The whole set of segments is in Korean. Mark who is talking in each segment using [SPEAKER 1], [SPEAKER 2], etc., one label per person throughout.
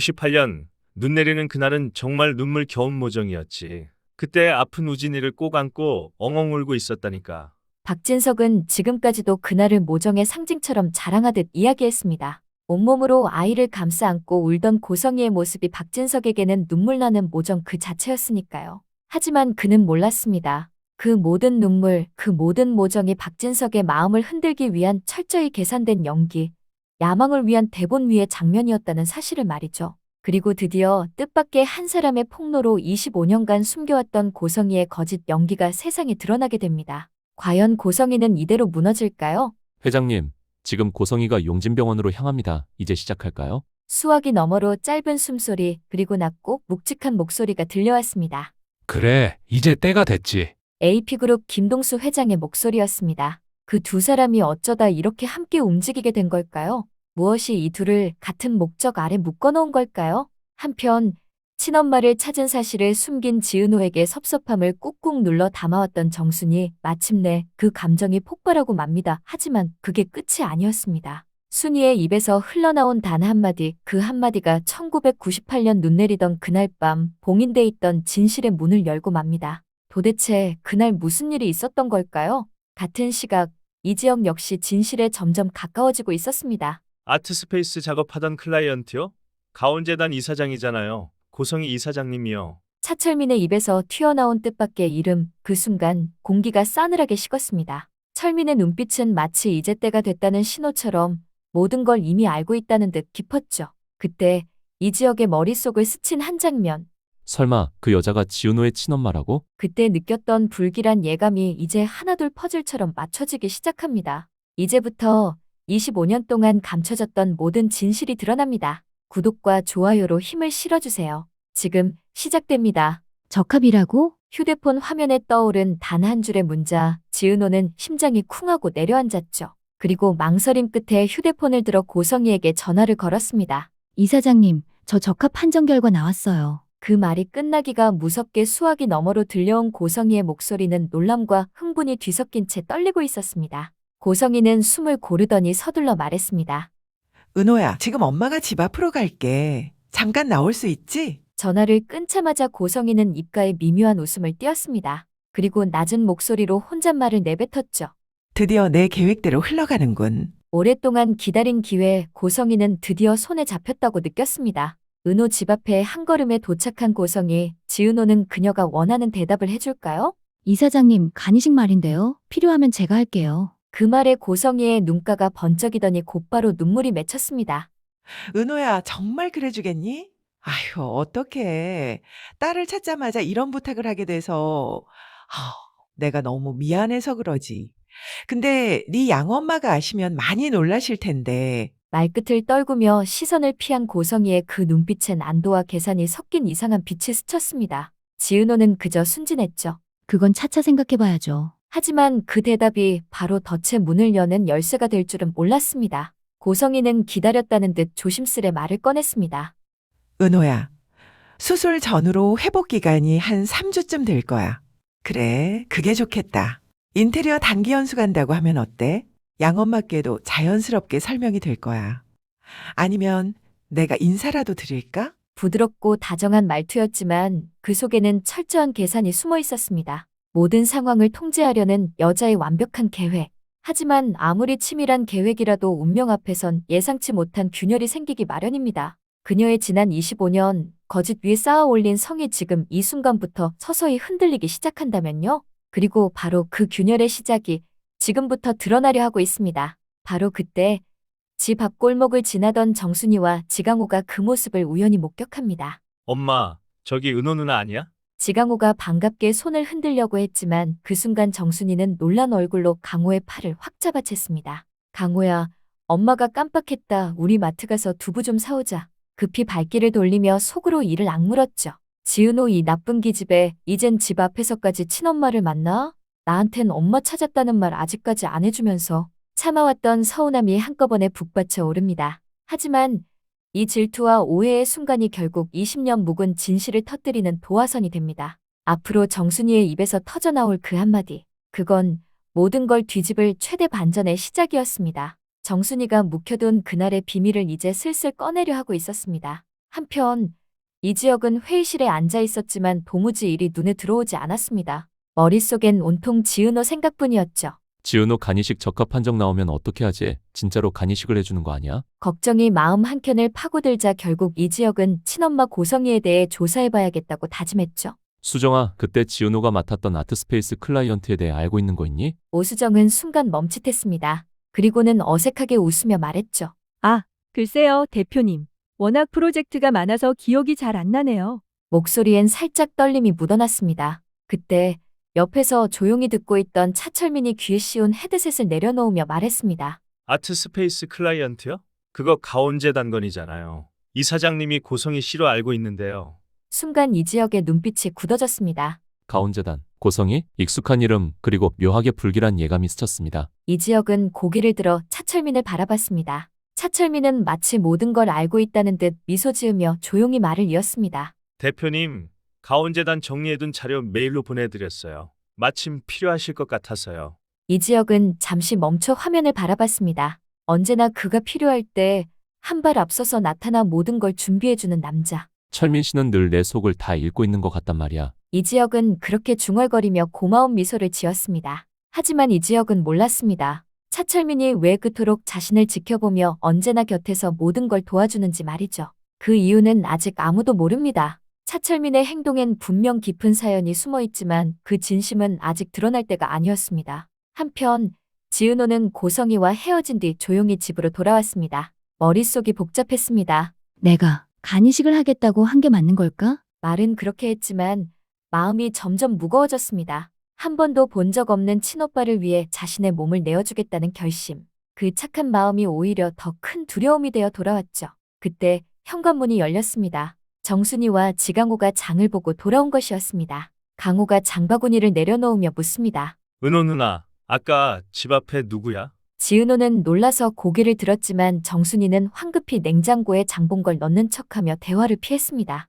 [SPEAKER 1] 1998년 눈 내리는 그날은 정말 눈물 겨운 모정이었지. 그때 아픈 우진이를 꼭 안고 엉엉 울고 있었다니까.
[SPEAKER 2] 박진석은 지금까지도 그날을 모정의 상징처럼 자랑하듯 이야기했습니다. 온몸으로 아이를 감싸 안고 울던 고성이의 모습이 박진석에게는 눈물 나는 모정 그 자체였으니까요. 하지만 그는 몰랐습니다. 그 모든 눈물, 그 모든 모정이 박진석의 마음을 흔들기 위한 철저히 계산된 연기, 야망을 위한 대본 위의 장면이었다는 사실을 말이죠. 그리고 드디어 뜻밖의 한 사람의 폭로로 25년간 숨겨왔던 고성이의 거짓 연기가 세상에 드러나게 됩니다. 과연 고성이는 이대로 무너질까요?
[SPEAKER 3] 회장님, 지금 고성이가 용진병원으로 향합니다. 이제 시작할까요?
[SPEAKER 2] 수화기 너머로 짧은 숨소리 그리고 낮고 묵직한 목소리가 들려왔습니다.
[SPEAKER 4] 그래, 이제 때가 됐지.
[SPEAKER 2] AP그룹 김동수 회장의 목소리였습니다. 그 두 사람이 어쩌다 이렇게 함께 움직이게 된 걸까요? 무엇이 이 둘을 같은 목적 아래 묶어놓은 걸까요? 한편 친엄마를 찾은 사실을 숨긴 지은호에게 섭섭함을 꾹꾹 눌러 담아왔던 정순이 마침내 그 감정이 폭발하고 맙니다. 하지만 그게 끝이 아니었습니다. 순이의 입에서 흘러나온 단 한마디, 그 한마디가 1998년 눈 내리던 그날 밤 봉인돼 있던 진실의 문을 열고 맙니다. 도대체 그날 무슨 일이 있었던 걸까요? 같은 시각 이지영 역시 진실에 점점 가까워지고 있었습니다.
[SPEAKER 1] 아트스페이스 작업하던 클라이언트요? 가온재단 이사장이잖아요. 고성희 이사장님이요.
[SPEAKER 2] 차철민의 입에서 튀어나온 뜻밖의 이름, 그 순간 공기가 싸늘하게 식었습니다. 철민의 눈빛은 마치 이제 때가 됐다는 신호처럼 모든 걸 이미 알고 있다는 듯 깊었죠. 그때 이지혁의 머릿속을 스친 한 장면,
[SPEAKER 3] 설마 그 여자가 지은호의 친엄마라고?
[SPEAKER 2] 그때 느꼈던 불길한 예감이 이제 하나둘 퍼즐처럼 맞춰지기 시작합니다. 이제부터 25년 동안 감춰졌던 모든 진실이 드러납니다. 구독과 좋아요로 힘을 실어주세요. 지금 시작됩니다.
[SPEAKER 5] 적합이라고?
[SPEAKER 2] 휴대폰 화면에 떠오른 단 한 줄의 문자, 지은호는 심장이 쿵하고 내려앉았죠. 그리고 망설임 끝에 휴대폰을 들어 고성희에게 전화를 걸었습니다.
[SPEAKER 5] 이사장님, 저 적합 판정 결과 나왔어요.
[SPEAKER 2] 그 말이 끝나기가 무섭게 수화기 너머로 들려온 고성희의 목소리는 놀람과 흥분이 뒤섞인 채 떨리고 있었습니다. 고성희는 숨을 고르더니 서둘러 말했습니다.
[SPEAKER 6] 은호야, 지금 엄마가 집 앞으로 갈게. 잠깐 나올 수 있지?
[SPEAKER 2] 전화를 끊자마자 고성희는 입가에 미묘한 웃음을 띄었습니다. 그리고 낮은 목소리로 혼잣말을 내뱉었죠.
[SPEAKER 6] 드디어 내 계획대로 흘러가는군.
[SPEAKER 2] 오랫동안 기다린 기회에 고성희는 드디어 손에 잡혔다고 느꼈습니다. 은호 집 앞에 한 걸음에 도착한 고성희, 지은호는 그녀가 원하는 대답을 해줄까요?
[SPEAKER 5] 이사장님, 간이식 말인데요. 필요하면 제가 할게요.
[SPEAKER 2] 그 말에 고성희의 눈가가 번쩍이더니 곧바로 눈물이 맺혔습니다.
[SPEAKER 6] 은호야, 정말 그래주겠니? 아휴, 어떡해. 딸을 찾자마자 이런 부탁을 하게 돼서 내가 너무 미안해서 그러지. 근데 네 양엄마가 아시면 많이 놀라실 텐데.
[SPEAKER 2] 말끝을 떨구며 시선을 피한 고성희의 그 눈빛엔 안도와 계산이 섞인 이상한 빛이 스쳤습니다. 지은호는 그저 순진했죠.
[SPEAKER 5] 그건 차차 생각해봐야죠.
[SPEAKER 2] 하지만 그 대답이 바로 덫의 문을 여는 열쇠가 될 줄은 몰랐습니다. 고성희는 기다렸다는 듯 조심스레 말을 꺼냈습니다.
[SPEAKER 6] 은호야, 수술 전후로 회복 기간이 한 3주쯤 될 거야. 그래, 그게 좋겠다. 인테리어 단기 연수 간다고 하면 어때? 양엄마께도 자연스럽게 설명이 될 거야. 아니면 내가 인사라도 드릴까?
[SPEAKER 2] 부드럽고 다정한 말투였지만 그 속에는 철저한 계산이 숨어 있었습니다. 모든 상황을 통제하려는 여자의 완벽한 계획. 하지만 아무리 치밀한 계획이라도 운명 앞에선 예상치 못한 균열이 생기기 마련입니다. 그녀의 지난 25년 거짓 위에 쌓아 올린 성이 지금 이 순간부터 서서히 흔들리기 시작한다면요? 그리고 바로 그 균열의 시작이 지금부터 드러나려 하고 있습니다. 바로 그때 집 앞 골목을 지나던 정순이와 지강호가 그 모습을 우연히 목격합니다.
[SPEAKER 1] 엄마, 저기 은호 누나 아니야?
[SPEAKER 2] 지강호가 반갑게 손을 흔들려고 했지만 그 순간 정순이는 놀란 얼굴로 강호의 팔을 확 잡아챘습니다. 강호야, 엄마가 깜빡했다. 우리 마트 가서 두부 좀 사오자. 급히 발길을 돌리며 속으로 이를 악물었죠. 지은호 이 나쁜 기집애, 이젠 집 앞에서까지 친엄마를 만나? 나한텐 엄마 찾았다는 말 아직까지 안 해주면서 참아왔던 서운함이 한꺼번에 북받쳐 오릅니다. 하지만 이 질투와 오해의 순간이 결국 20년 묵은 진실을 터뜨리는 도화선이 됩니다. 앞으로 정순이의 입에서 터져나올 그 한마디. 그건 모든 걸 뒤집을 최대 반전의 시작이었습니다. 정순이가 묵혀둔 그날의 비밀을 이제 슬슬 꺼내려 하고 있었습니다. 한편 이지혁은 회의실에 앉아 있었지만 도무지 일이 눈에 들어오지 않았습니다. 머릿속엔 온통 지은호 생각뿐이었죠.
[SPEAKER 3] 지은호 간이식 적합 판정 나오면 어떻게 하지? 진짜로 간이식을 해주는 거 아니야?
[SPEAKER 2] 걱정이 마음 한켠을 파고들자 결국 이지혁은 친엄마 고성희에 대해 조사해봐야겠다고 다짐했죠.
[SPEAKER 3] 수정아, 그때 지은호가 맡았던 아트스페이스 클라이언트에 대해 알고 있는 거 있니?
[SPEAKER 2] 오수정은 순간 멈칫했습니다. 그리고는 어색하게 웃으며 말했죠.
[SPEAKER 7] 글쎄요, 대표님. 워낙 프로젝트가 많아서 기억이 잘 안 나네요.
[SPEAKER 2] 목소리엔 살짝 떨림이 묻어났습니다. 그때 옆에서 조용히 듣고 있던 차철민이 귀에 씌운 헤드셋을 내려놓으며 말했습니다.
[SPEAKER 1] 아트 스페이스 클라이언트요? 그거 가온재 단건이잖아요. 이 사장님이 고성희 씨로 알고 있는데요.
[SPEAKER 2] 순간 이지혁의 눈빛이 굳어졌습니다.
[SPEAKER 3] 가온재단, 고성이, 익숙한 이름, 그리고 묘하게 불길한 예감이 스쳤습니다.
[SPEAKER 2] 이지혁은 고개를 들어 차철민을 바라봤습니다. 차철민은 마치 모든 걸 알고 있다는 듯 미소 지으며 조용히 말을 이었습니다.
[SPEAKER 1] 대표님, 가온재단 정리해둔 자료 메일로 보내드렸어요. 마침 필요하실 것 같아서요.
[SPEAKER 2] 이지혁은 잠시 멈춰 화면을 바라봤습니다. 언제나 그가 필요할 때 한 발 앞서서 나타나 모든 걸 준비해주는 남자.
[SPEAKER 3] 철민 씨는 늘 내 속을 다 읽고 있는 것 같단 말이야.
[SPEAKER 2] 이지혁은 그렇게 중얼거리며 고마운 미소를 지었습니다. 하지만 이지혁은 몰랐습니다. 차철민이 왜 그토록 자신을 지켜보며 언제나 곁에서 모든 걸 도와주는지 말이죠. 그 이유는 아직 아무도 모릅니다. 차철민의 행동엔 분명 깊은 사연이 숨어 있지만 그 진심은 아직 드러날 때가 아니었습니다. 한편 지은호는 고성희와 헤어진 뒤 조용히 집으로 돌아왔습니다. 머릿속이 복잡했습니다.
[SPEAKER 5] 내가 간이식을 하겠다고 한 게 맞는 걸까?
[SPEAKER 2] 말은 그렇게 했지만 마음이 점점 무거워졌습니다. 한 번도 본 적 없는 친오빠를 위해 자신의 몸을 내어주겠다는 결심. 그 착한 마음이 오히려 더 큰 두려움이 되어 돌아왔죠. 그때 현관문이 열렸습니다. 정순이와 지강호가 장을 보고 돌아온 것이었습니다. 강호가 장바구니를 내려놓으며 묻습니다.
[SPEAKER 1] 은호 누나, 아까 집 앞에 누구야?
[SPEAKER 2] 지은호는 놀라서 고개를 들었지만 정순이는 황급히 냉장고에 장본 걸 넣는 척하며 대화를 피했습니다.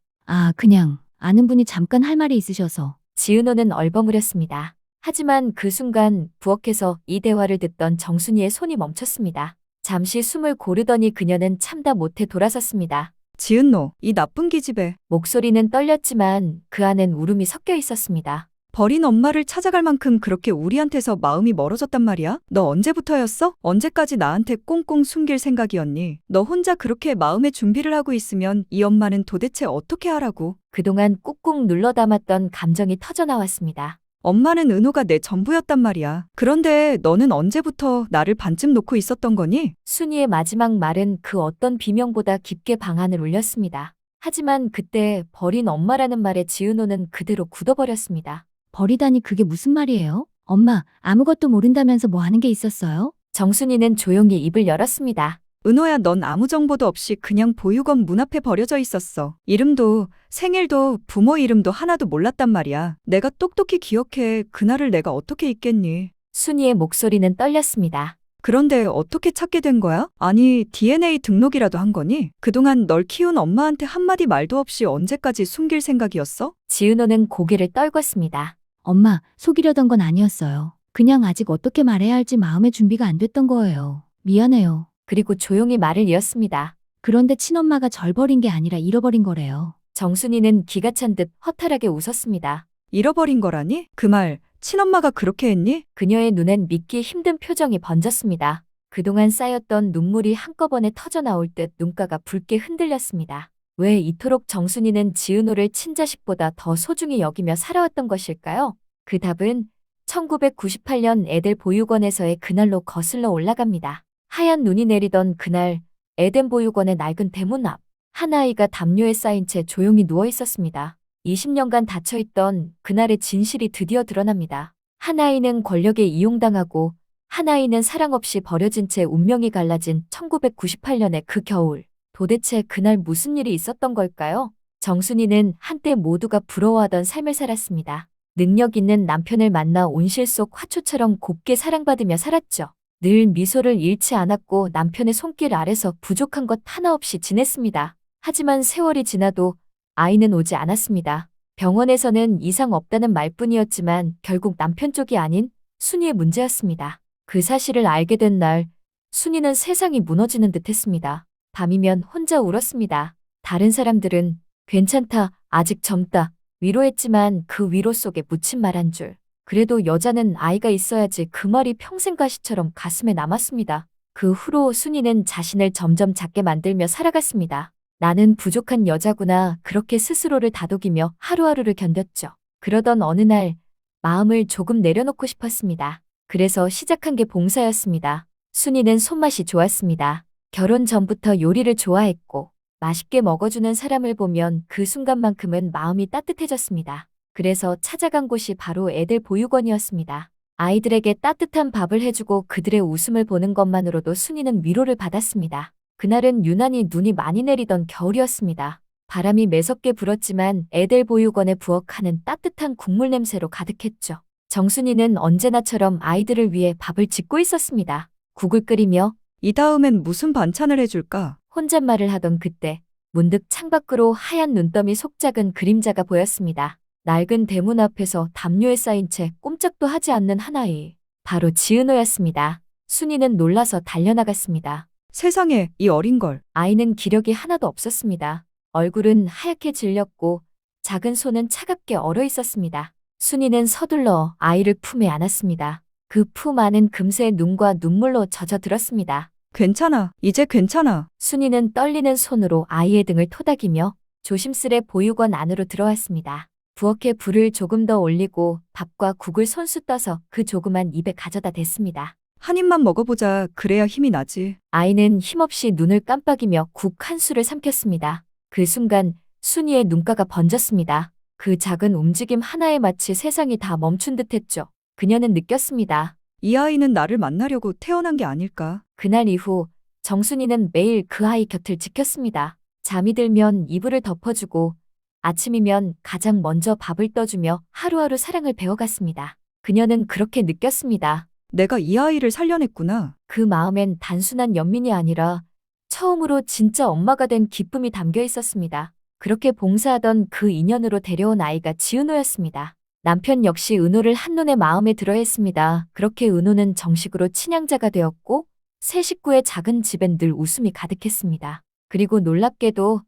[SPEAKER 5] 그냥 아는 분이 잠깐 할 말이 있으셔서.
[SPEAKER 2] 지은호는 얼버무렸습니다. 하지만 그 순간 부엌에서 이 대화를 듣던 정순이의 손이 멈췄습니다. 잠시 숨을 고르더니 그녀는 참다 못해 돌아섰습니다.
[SPEAKER 7] 지은노, 이 나쁜 기집애.
[SPEAKER 2] 목소리는 떨렸지만 그 안엔 울음이 섞여 있었습니다.
[SPEAKER 7] 버린 엄마를 찾아갈 만큼 그렇게 우리한테서 마음이 멀어졌단 말이야? 너 언제부터였어? 언제까지 나한테 꽁꽁 숨길 생각이었니? 너 혼자 그렇게 마음의 준비를 하고 있으면 이 엄마는 도대체 어떻게 하라고?
[SPEAKER 2] 그동안 꾹꾹 눌러 담았던 감정이 터져나왔습니다.
[SPEAKER 7] 엄마는 은호가 내 전부였단 말이야. 그런데 너는 언제부터 나를 반쯤 놓고 있었던 거니?
[SPEAKER 2] 순이의 마지막 말은 그 어떤 비명보다 깊게 방안을 울렸습니다. 하지만 그때 버린 엄마라는 말에 지은호는 그대로 굳어버렸습니다.
[SPEAKER 5] 버리다니 그게 무슨 말이에요? 엄마, 아무것도 모른다면서 뭐 하는 게 있었어요?
[SPEAKER 2] 정순이는 조용히 입을 열었습니다.
[SPEAKER 7] 은호야, 넌 아무 정보도 없이 그냥 보육원 문 앞에 버려져 있었어. 이름도, 생일도, 부모 이름도 하나도 몰랐단 말이야. 내가 똑똑히 기억해. 그날을 내가 어떻게 잊겠니?
[SPEAKER 2] 순이의 목소리는 떨렸습니다.
[SPEAKER 7] 그런데 어떻게 찾게 된 거야? 아니, DNA 등록이라도 한 거니? 그동안 널 키운 엄마한테 한마디 말도 없이 언제까지 숨길 생각이었어?
[SPEAKER 2] 지은호는 고개를 떨궜습니다.
[SPEAKER 5] 엄마, 속이려던 건 아니었어요. 그냥 아직 어떻게 말해야 할지 마음의 준비가 안 됐던 거예요. 미안해요.
[SPEAKER 2] 그리고 조용히 말을 이었습니다.
[SPEAKER 5] 그런데 친엄마가 절 버린 게 아니라 잃어버린 거래요.
[SPEAKER 2] 정순이는 기가 찬 듯 허탈하게 웃었습니다.
[SPEAKER 7] 잃어버린 거라니? 그 말, 친엄마가 그렇게 했니?
[SPEAKER 2] 그녀의 눈엔 믿기 힘든 표정이 번졌습니다. 그동안 쌓였던 눈물이 한꺼번에 터져나올 듯 눈가가 붉게 흔들렸습니다. 왜 이토록 정순이는 지은호를 친자식보다 더 소중히 여기며 살아왔던 것일까요? 그 답은 1998년 에델 보육원에서의 그날로 거슬러 올라갑니다. 하얀 눈이 내리던 그날, 에덴 보육원의 낡은 대문 앞, 한 아이가 담요에 쌓인 채 조용히 누워 있었습니다. 20년간 닫혀있던 그날의 진실이 드디어 드러납니다. 한 아이는 권력에 이용당하고 한 아이는 사랑 없이 버려진 채 운명이 갈라진 1998년의 그 겨울. 도대체 그날 무슨 일이 있었던 걸까요? 정순이는 한때 모두가 부러워하던 삶을 살았습니다. 능력 있는 남편을 만나 온실 속 화초처럼 곱게 사랑받으며 살았죠. 늘 미소를 잃지 않았고 남편의 손길 아래서 부족한 것 하나 없이 지냈습니다. 하지만 세월이 지나도 아이는 오지 않았습니다. 병원에서는 이상 없다는 말뿐이었지만 결국 남편 쪽이 아닌 순이의 문제였습니다. 그 사실을 알게 된 날, 순이는 세상이 무너지는 듯 했습니다. 밤이면 혼자 울었습니다. 다른 사람들은 괜찮다, 아직 젊다, 위로했지만 그 위로 속에 묻힌 말 한 줄. 그래도 여자는 아이가 있어야지 그 말이 평생 가시처럼 가슴에 남았습니다. 그 후로 순이는 자신을 점점 작게 만들며 살아갔습니다. 나는 부족한 여자구나 그렇게 스스로를 다독이며 하루하루를 견뎠죠. 그러던 어느 날 마음을 조금 내려놓고 싶었습니다. 그래서 시작한 게 봉사였습니다. 순이는 손맛이 좋았습니다. 결혼 전부터 요리를 좋아했고 맛있게 먹어주는 사람을 보면 그 순간만큼은 마음이 따뜻해졌습니다. 그래서 찾아간 곳이 바로 애들 보육원이었습니다. 아이들에게 따뜻한 밥을 해주고 그들의 웃음을 보는 것만으로도 순이는 위로를 받았습니다. 그날은 유난히 눈이 많이 내리던 겨울이었습니다. 바람이 매섭게 불었지만 애들 보육원에 부엌하는 따뜻한 국물 냄새로 가득했죠. 정순이는 언제나처럼 아이들을 위해 밥을 짓고 있었습니다. 국을 끓이며
[SPEAKER 7] 이 다음엔 무슨 반찬을 해줄까?
[SPEAKER 2] 혼잣말을 하던 그때 문득 창밖으로 하얀 눈더미 속작은 그림자가 보였습니다. 낡은 대문 앞에서 담요에 쌓인 채 꼼짝도 하지 않는 한 아이. 바로 지은호였습니다. 순이는 놀라서 달려나갔습니다.
[SPEAKER 7] 세상에, 이 어린 걸.
[SPEAKER 2] 아이는 기력이 하나도 없었습니다. 얼굴은 하얗게 질렸고 작은 손은 차갑게 얼어 있었습니다. 순이는 서둘러 아이를 품에 안았습니다. 그 품 안은 금세 눈과 눈물로 젖어들었습니다.
[SPEAKER 7] 괜찮아. 이제 괜찮아.
[SPEAKER 2] 순이는 떨리는 손으로 아이의 등을 토닥이며 조심스레 보육원 안으로 들어왔습니다. 부엌에 불을 조금 더 올리고 밥과 국을 손수 떠서 그 조그만 입에 가져다 댔습니다.
[SPEAKER 7] 한 입만 먹어보자. 그래야 힘이 나지.
[SPEAKER 2] 아이는 힘없이 눈을 깜빡이며 국 한 술을 삼켰습니다. 그 순간 순이의 눈가가 번졌습니다. 그 작은 움직임 하나에 마치 세상이 다 멈춘 듯했죠. 그녀는 느꼈습니다.
[SPEAKER 7] 이 아이는 나를 만나려고 태어난 게 아닐까?
[SPEAKER 2] 그날 이후 정순이는 매일 그 아이 곁을 지켰습니다. 잠이 들면 이불을 덮어주고 아침이면 가장 먼저 밥을 떠주며 하루하루 사랑을 배워갔습니다. 그녀는 그렇게 느꼈습니다.
[SPEAKER 7] 내가 이 아이를 살려냈구나.
[SPEAKER 2] 그 마음엔 단순한 연민이 아니라 처음으로 진짜 엄마가 된 기쁨이 담겨 있었습니다. 그렇게 봉사하던 그 인연으로 데려온 아이가 지은호였습니다. 남편 역시 은호를 한눈에 마음에 들어 했습니다. 그렇게 은호는 정식으로 친양자가 되었고 새 식구의 작은 집엔 늘 웃음이 가득했습니다. 그리고 놀랍게도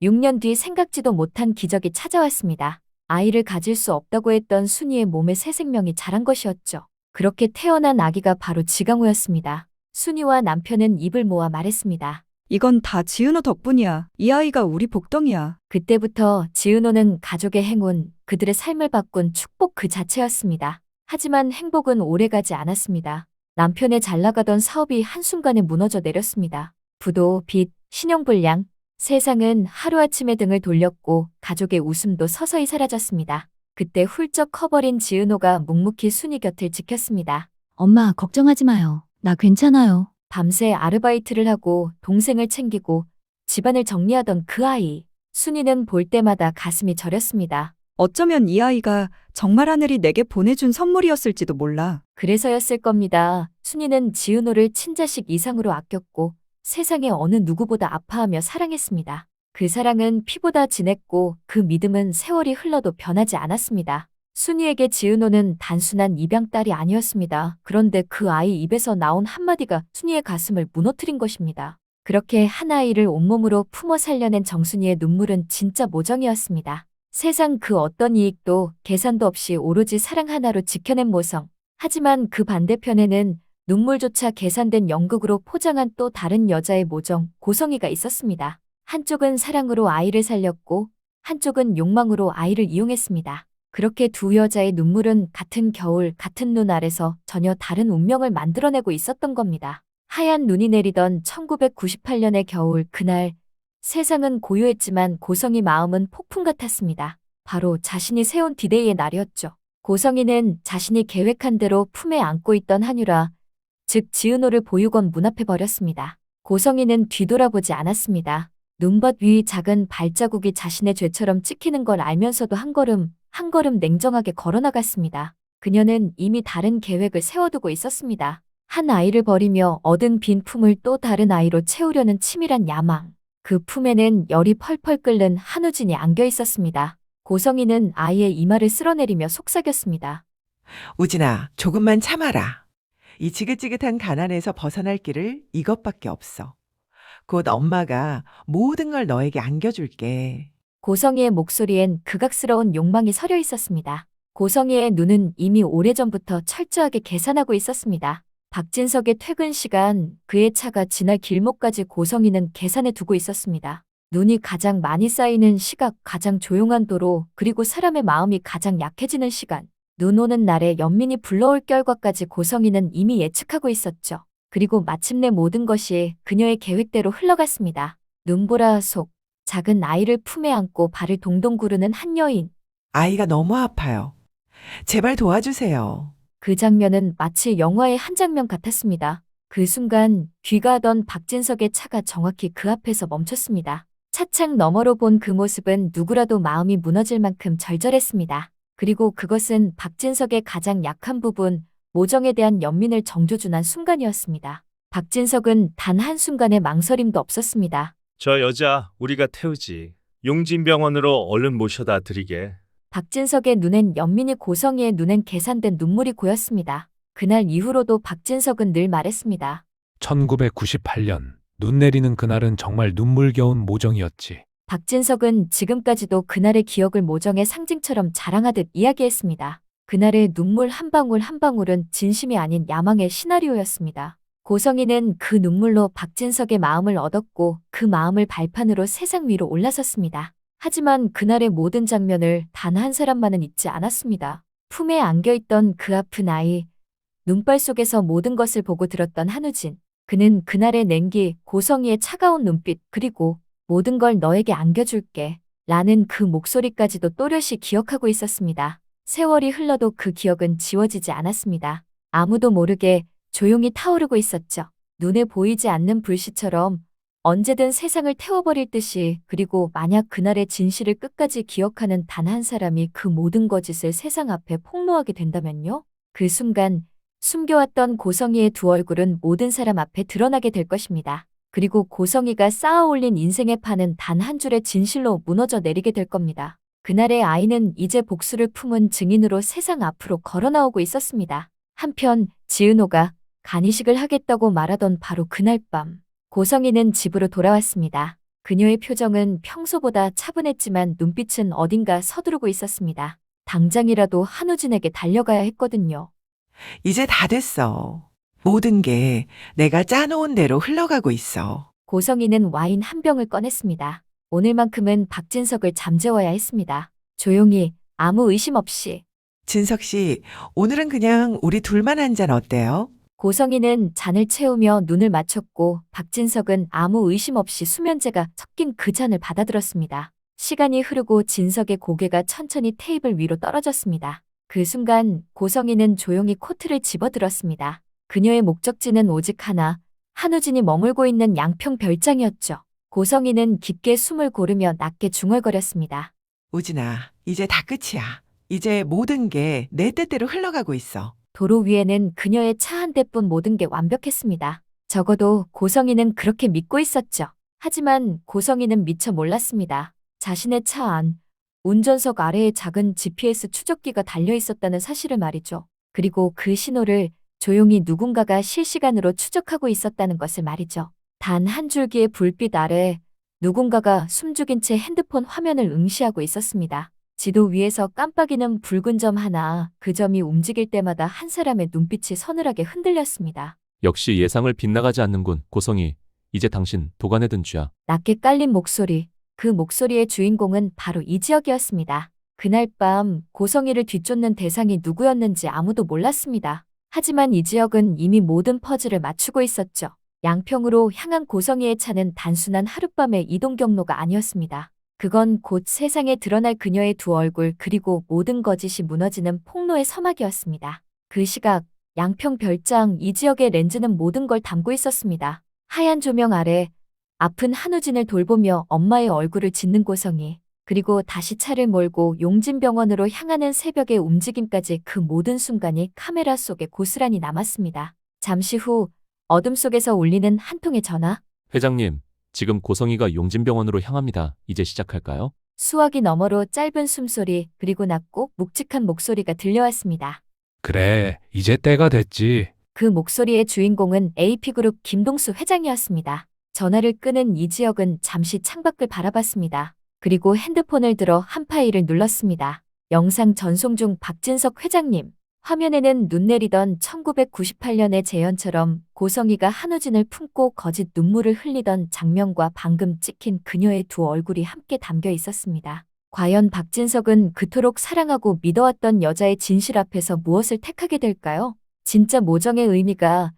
[SPEAKER 2] 6년 뒤 생각지도 못한 기적이 찾아왔습니다. 아이를 가질 수 없다고 했던 순이의 몸에 새 생명이 자란 것이었죠. 그렇게 태어난 아기가 바로 지강호였습니다. 순이와 남편은 입을 모아 말했습니다.
[SPEAKER 7] 이건 다 지은호 덕분이야. 이 아이가 우리 복덩이야.
[SPEAKER 2] 그때부터 지은호는 가족의 행운, 그들의 삶을 바꾼 축복 그 자체였습니다. 하지만 행복은 오래가지 않았습니다. 남편의 잘 나가던 사업이 한순간에 무너져 내렸습니다. 부도, 빚, 신용불량, 세상은 하루아침에 등을 돌렸고 가족의 웃음도 서서히 사라졌습니다. 그때 훌쩍 커버린 지은호가 묵묵히 순이 곁을 지켰습니다.
[SPEAKER 5] 엄마, 걱정하지 마요. 나 괜찮아요.
[SPEAKER 2] 밤새 아르바이트를 하고 동생을 챙기고 집안을 정리하던 그 아이. 순이는 볼 때마다 가슴이 저렸습니다.
[SPEAKER 7] 어쩌면 이 아이가 정말 하늘이 내게 보내준 선물이었을지도 몰라.
[SPEAKER 2] 그래서였을 겁니다. 순이는 지은호를 친자식 이상으로 아꼈고 세상의 어느 누구보다 아파하며 사랑했습니다. 그 사랑은 피보다 진했고 그 믿음은 세월이 흘러도 변하지 않았습니다. 순이에게 지은호는 단순한 입양딸이 아니었습니다. 그런데 그 아이 입에서 나온 한마디가 순이의 가슴을 무너뜨린 것입니다. 그렇게 한 아이를 온몸으로 품어 살려낸 정순이의 눈물은 진짜 모정이었습니다. 세상 그 어떤 이익도 계산도 없이 오로지 사랑 하나로 지켜낸 모성. 하지만 그 반대편에는 눈물조차 계산된 연극으로 포장한 또 다른 여자의 모정, 고성이가 있었습니다. 한쪽은 사랑으로 아이를 살렸고 한쪽은 욕망으로 아이를 이용했습니다. 그렇게 두 여자의 눈물은 같은 겨울, 같은 눈 아래서 전혀 다른 운명을 만들어내고 있었던 겁니다. 하얀 눈이 내리던 1998년의 겨울, 그날 세상은 고요했지만 고성이 마음은 폭풍 같았습니다. 바로 자신이 세운 디데이의 날이었죠. 고성이는 자신이 계획한 대로 품에 안고 있던 한유라, 즉 지은호를 보육원 문 앞에 버렸습니다. 고성이는 뒤돌아보지 않았습니다. 눈밭 위 작은 발자국이 자신의 죄처럼 찍히는 걸 알면서도 한 걸음 한 걸음 냉정하게 걸어나갔습니다. 그녀는 이미 다른 계획을 세워두고 있었습니다. 한 아이를 버리며 얻은 빈 품을 또 다른 아이로 채우려는 치밀한 야망. 그 품에는 열이 펄펄 끓는 한우진이 안겨 있었습니다. 고성이는 아이의 이마를 쓸어내리며 속삭였습니다.
[SPEAKER 6] 우진아, 조금만 참아라. 이 지긋지긋한 가난에서 벗어날 길을 이것밖에 없어. 곧 엄마가 모든 걸 너에게 안겨줄게.
[SPEAKER 2] 고성희의 목소리엔 극악스러운 욕망이 서려 있었습니다. 고성희의 눈은 이미 오래전부터 철저하게 계산하고 있었습니다. 박진석의 퇴근 시간, 그의 차가 지날 길목까지 고성희는 계산해 두고 있었습니다. 눈이 가장 많이 쌓이는 시각, 가장 조용한 도로, 그리고 사람의 마음이 가장 약해지는 시간. 눈 오는 날에 연민이 불러올 결과까지 고성희는 이미 예측하고 있었죠. 그리고 마침내 모든 것이 그녀의 계획대로 흘러갔습니다. 눈보라 속, 작은 아이를 품에 안고 발을 동동 구르는 한 여인.
[SPEAKER 6] 아이가 너무 아파요. 제발 도와주세요.
[SPEAKER 2] 그 장면은 마치 영화의 한 장면 같았습니다. 그 순간 귀가하던 박진석의 차가 정확히 그 앞에서 멈췄습니다. 차창 너머로 본 그 모습은 누구라도 마음이 무너질 만큼 절절했습니다. 그리고 그것은 박진석의 가장 약한 부분, 모정에 대한 연민을 정조준한 순간이었습니다. 박진석은 단 한순간의 망설임도 없었습니다.
[SPEAKER 1] 저 여자 우리가 태우지. 용진병원으로 얼른 모셔다 드리게.
[SPEAKER 2] 박진석의 눈엔 연민이, 고성희의 눈엔 계산된 눈물이 고였습니다. 그날 이후로도 박진석은 늘 말했습니다.
[SPEAKER 4] 1998년 눈 내리는 그날은 정말 눈물겨운 모정이었지.
[SPEAKER 2] 박진석은 지금까지도 그날의 기억을 모정의 상징처럼 자랑하듯 이야기했습니다. 그날의 눈물 한 방울 한 방울은 진심이 아닌 야망의 시나리오였습니다. 고성희는 그 눈물로 박진석의 마음을 얻었고 그 마음을 발판으로 세상 위로 올라섰습니다. 하지만 그날의 모든 장면을 단 한 사람만은 잊지 않았습니다. 품에 안겨있던 그 아픈 아이, 눈발 속에서 모든 것을 보고 들었던 한우진. 그는 그날의 냉기, 고성희의 차가운 눈빛, 그리고 모든 걸 너에게 안겨줄게 라는 그 목소리까지도 또렷이 기억하고 있었습니다. 세월이 흘러도 그 기억은 지워지지 않았습니다. 아무도 모르게 조용히 타오르고 있었죠. 눈에 보이지 않는 불씨처럼 언제든 세상을 태워버릴 듯이. 그리고 만약 그날의 진실을 끝까지 기억하는 단 한 사람이 그 모든 거짓을 세상 앞에 폭로하게 된다면요? 그 순간 숨겨왔던 고성희의 두 얼굴은 모든 사람 앞에 드러나게 될 것입니다. 그리고 고성희가 쌓아올린 인생의 판은 단 한 줄의 진실로 무너져 내리게 될 겁니다. 그날의 아이는 이제 복수를 품은 증인으로 세상 앞으로 걸어나오고 있었습니다. 한편 지은호가 간이식을 하겠다고 말하던 바로 그날 밤, 고성희는 집으로 돌아왔습니다. 그녀의 표정은 평소보다 차분했지만 눈빛은 어딘가 서두르고 있었습니다. 당장이라도 한우진에게 달려가야 했거든요.
[SPEAKER 6] 이제 다 됐어. 모든 게 내가 짜놓은 대로 흘러가고 있어.
[SPEAKER 2] 고성희는 와인 한 병을 꺼냈습니다. 오늘만큼은 박진석을 잠재워야 했습니다. 조용히, 아무 의심 없이.
[SPEAKER 6] 진석 씨, 오늘은 그냥 우리 둘만 한 잔 어때요?
[SPEAKER 2] 고성희는 잔을 채우며 눈을 맞췄고 박진석은 아무 의심 없이 수면제가 섞인 그 잔을 받아들었습니다. 시간이 흐르고 진석의 고개가 천천히 테이블 위로 떨어졌습니다. 그 순간 고성희는 조용히 코트를 집어들었습니다. 그녀의 목적지는 오직 하나, 한우진이 머물고 있는 양평 별장이었죠. 고성희는 깊게 숨을 고르며 낮게 중얼거렸습니다.
[SPEAKER 6] 우진아, 이제 다 끝이야. 이제 모든 게 내 뜻대로 흘러가고 있어.
[SPEAKER 2] 도로 위에는 그녀의 차 한 대뿐 모든 게 완벽했습니다. 적어도 고성희는 그렇게 믿고 있었죠. 하지만 고성희는 미처 몰랐습니다. 자신의 차 안, 운전석 아래에 작은 GPS 추적기가 달려 있었다는 사실을 말이죠. 그리고 그 신호를 조용히 누군가가 실시간으로 추적하고 있었다는 것을 말이죠. 단 한 줄기의 불빛 아래 누군가가 숨죽인 채 핸드폰 화면을 응시하고 있었습니다. 지도 위에서 깜빡이는 붉은 점 하나, 그 점이 움직일 때마다 한 사람의 눈빛이 서늘하게 흔들렸습니다.
[SPEAKER 3] 역시 예상을 빗나가지 않는군, 고성희. 이제 당신 도가내 든 쥐야.
[SPEAKER 2] 낮게 깔린 목소리, 그 목소리의 주인공은 바로 이지혁이었습니다. 그날 밤 고성희를 뒤쫓는 대상이 누구였는지 아무도 몰랐습니다. 하지만 이지혁은 이미 모든 퍼즐을 맞추고 있었죠. 양평으로 향한 고성희의 차는 단순한 하룻밤의 이동 경로가 아니었습니다. 그건 곧 세상에 드러날 그녀의 두 얼굴, 그리고 모든 거짓이 무너지는 폭로의 서막이었습니다. 그 시각 양평 별장 이지혁의 렌즈는 모든 걸 담고 있었습니다. 하얀 조명 아래 아픈 한우진을 돌보며 엄마의 얼굴을 짓는 고성희, 그리고 다시 차를 몰고 용진병원으로 향하는 새벽의 움직임까지, 그 모든 순간이 카메라 속에 고스란히 남았습니다. 잠시 후 어둠 속에서 울리는 한 통의 전화.
[SPEAKER 3] 회장님, 지금 고성희가 용진병원으로 향합니다. 이제 시작할까요?
[SPEAKER 2] 수화기 너머로 짧은 숨소리, 그리고 낮고 묵직한 목소리가 들려왔습니다.
[SPEAKER 4] 그래, 이제 때가 됐지.
[SPEAKER 2] 그 목소리의 주인공은 AP그룹 김동수 회장이었습니다. 전화를 끄는 이지혁은 잠시 창밖을 바라봤습니다. 그리고 핸드폰을 들어 한 파일을 눌렀습니다. 영상 전송 중 박진석 회장님. 화면에는 눈 내리던 1998년의 재현처럼 고성이가 한우진을 품고 거짓 눈물을 흘리던 장면과 방금 찍힌 그녀의 두 얼굴이 함께 담겨 있었습니다. 과연 박진석은 그토록 사랑하고 믿어왔던 여자의 진실 앞에서 무엇을 택하게 될까요? 진짜 모정의 의미가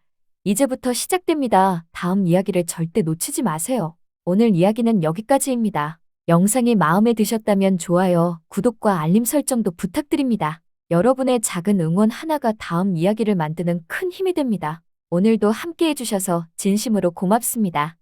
[SPEAKER 2] 이제부터 시작됩니다. 다음 이야기를 절대 놓치지 마세요. 오늘 이야기는 여기까지입니다. 영상이 마음에 드셨다면 좋아요, 구독과 알림 설정도 부탁드립니다. 여러분의 작은 응원 하나가 다음 이야기를 만드는 큰 힘이 됩니다. 오늘도 함께 해주셔서 진심으로 고맙습니다.